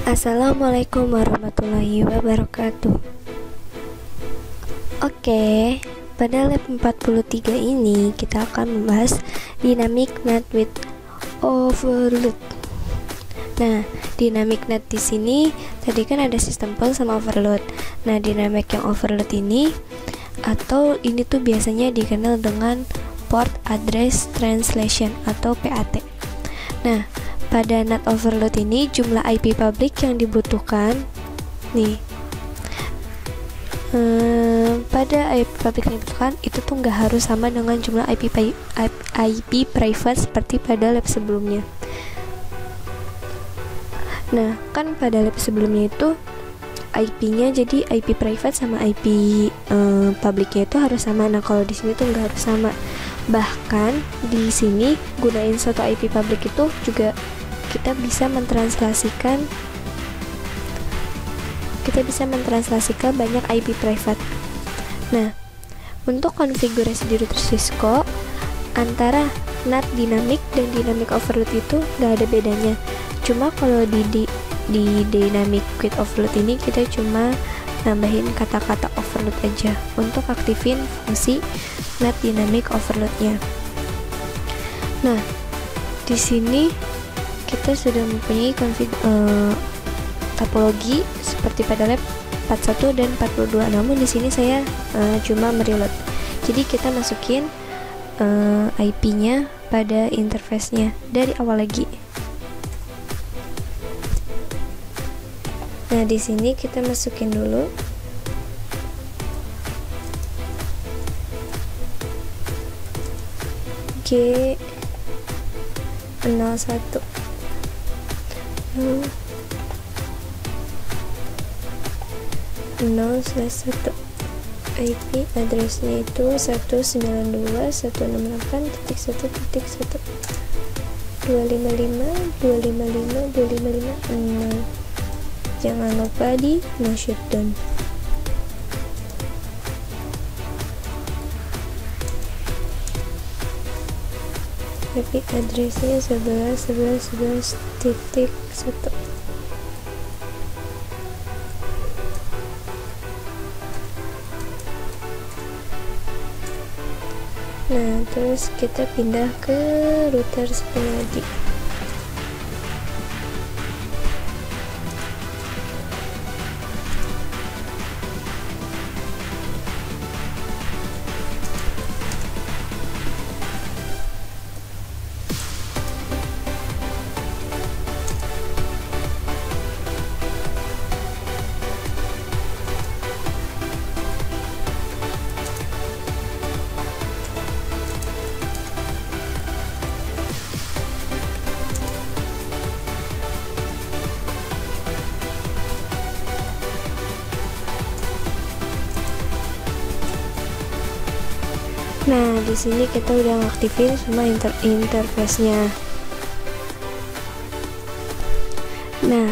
Assalamualaikum warahmatullahi wabarakatuh. Oke, pada lab 43 ini kita akan membahas dynamic net with overload. Nah, dynamic net di sini tadi kan ada sistem pull sama overload. Nah, dynamic yang overload ini atau ini tuh biasanya dikenal dengan port address translation atau PAT. Nah, pada NAT overload ini jumlah IP public yang dibutuhkan nih pada IP public yang dibutuhkan itu tuh nggak harus sama dengan jumlah IP private seperti pada lab sebelumnya. Nah, kan pada lab sebelumnya itu IP-nya jadi IP private sama IP publicnya itu harus sama. Nah, kalau di sini tuh nggak harus sama. Bahkan di sini gunain suatu IP public itu juga kita bisa mentranslasikan banyak IP private. Nah, untuk konfigurasi di router Cisco antara NAT dynamic dan dynamic overload itu nggak ada bedanya. Cuma kalau di dynamic with overload ini kita cuma nambahin kata-kata overload aja untuk aktifin fungsi NAT dynamic overloadnya. Nah, di sini kita sudah mempunyai topologi seperti pada lab 41 dan 42. Namun di sini saya cuma mereload. Jadi kita masukin IP-nya pada interface-nya dari awal lagi. Nah, di sini kita masukin dulu G01 0/1. IP addressnya itu 192.168.1.255.255.255.6. Jangan lupa di no shutdown. IP addressnya 11.11.11.1. Nah, terus kita pindah ke router sebelumnya lagi. Nah, di sini kita udah ngaktifin semua interface-nya. Nah,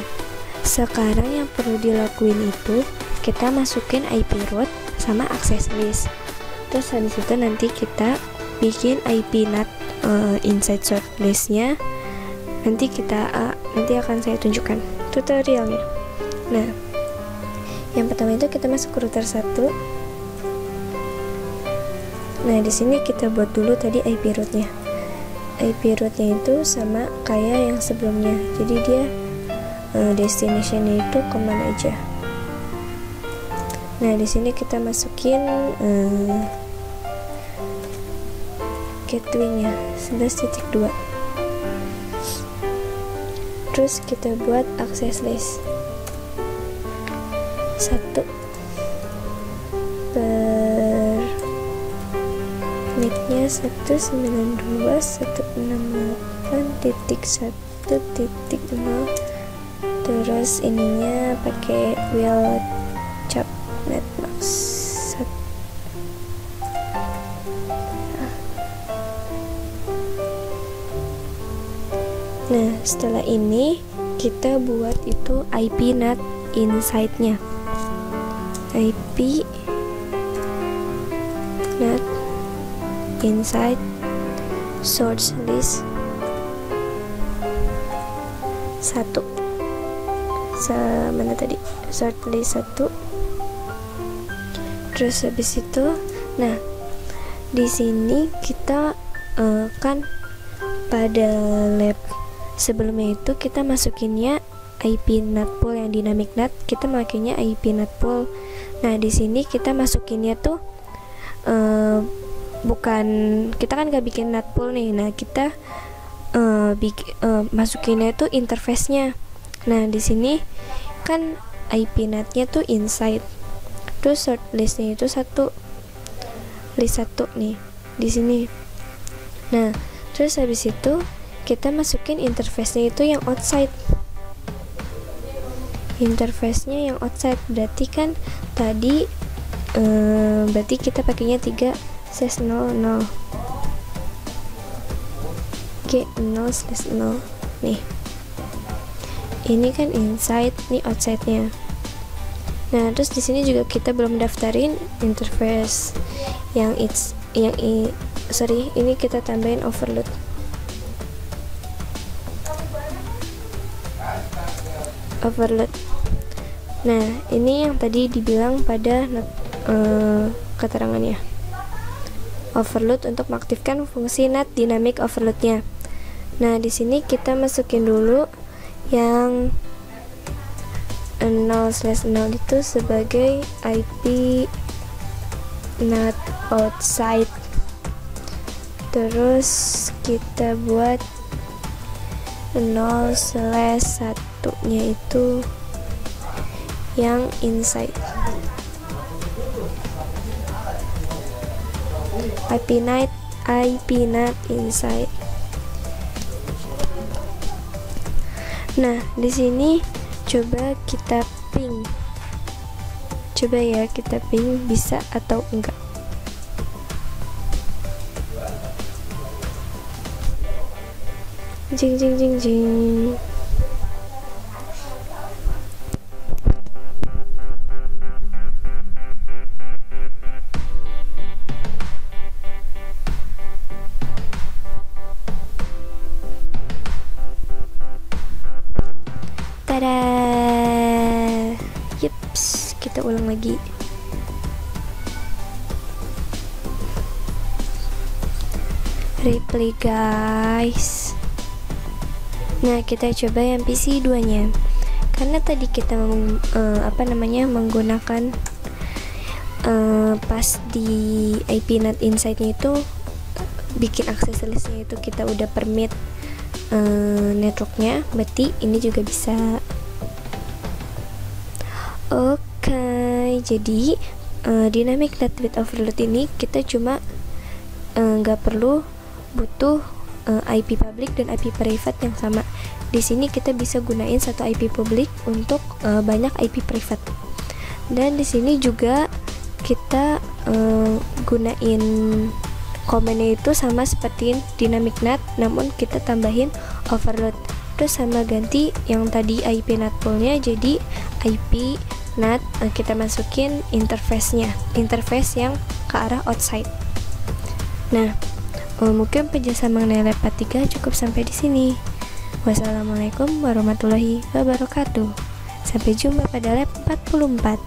sekarang yang perlu dilakuin itu kita masukin IP root sama access list. Terus habis itu nanti kita bikin IP NAT inside short list-nya. Nanti akan saya tunjukkan tutorialnya. Nah, yang pertama itu kita masuk ke router 1. Nah, di sini kita buat dulu tadi IP rootnya. IP rootnya itu sama kayak yang sebelumnya. Jadi dia destinationnya itu kemana aja. Nah, di sini kita masukin gateway-nya 11.2. Terus kita buat access list 1 MAC-nya 192.168.1.0. terus ininya pakai wheel chop netmax 1. Nah, setelah ini kita buat itu IP NAT inside-nya. IP NAT inside source list 1 mana tadi, shortlist 1. Terus habis itu, nah di sini kita kan pada lab sebelumnya itu kita masukinnya IP NAT pool yang dynamic NAT, kita makainya IP NAT pool. Nah di sini kita masukinnya tuh bukan, kita kan gak bikin NAT pool nih. Nah kita masukinnya tuh interface-nya. Nah di sini kan IP NAT-nya tuh inside, terus short list-nya itu list 1 nih di sini. Nah terus habis itu kita masukin interface-nya itu yang outside. Interface-nya yang outside berarti kan tadi berarti kita pakainya 3/0/0 G0/0 nih. Ini kan inside, nih outside-nya. Nah, terus di sini juga kita belum daftarin interface yang ini kita tambahin overload. Nah, ini yang tadi dibilang pada keterangannya. Overload untuk mengaktifkan fungsi NAT dynamic overload-nya. Nah, di sini kita masukin dulu yang 0/0 itu sebagai IP NAT outside. Terus kita buat 0/1-nya itu yang inside. IP NAT inside. Nah, di sini coba kita ping. Coba ya kita ping bisa atau enggak. Jing jing jing jing. Tada. Yups, kita ulang lagi. Replay guys. Nah, kita coba yang PC 2-nya. Karena tadi kita menggunakan pas di IP NAT inside-nya itu bikin akses listnya itu kita udah permit networknya, berarti ini juga bisa. Oke, jadi dynamic NAT with overload ini kita cuma nggak perlu butuh IP public dan IP private yang sama. Di sini kita bisa gunain satu IP public untuk banyak IP private. Dan di sini juga kita gunain komennya itu sama seperti dynamic NAT, namun kita tambahin overload. Terus sama ganti yang tadi IP NAT poolnya jadi IP NAT, kita masukin interface-nya, interface yang ke arah outside. Nah, mungkin penjelasan mengenai lab 3 cukup sampai di sini. Wassalamualaikum warahmatullahi wabarakatuh. Sampai jumpa pada lab 44.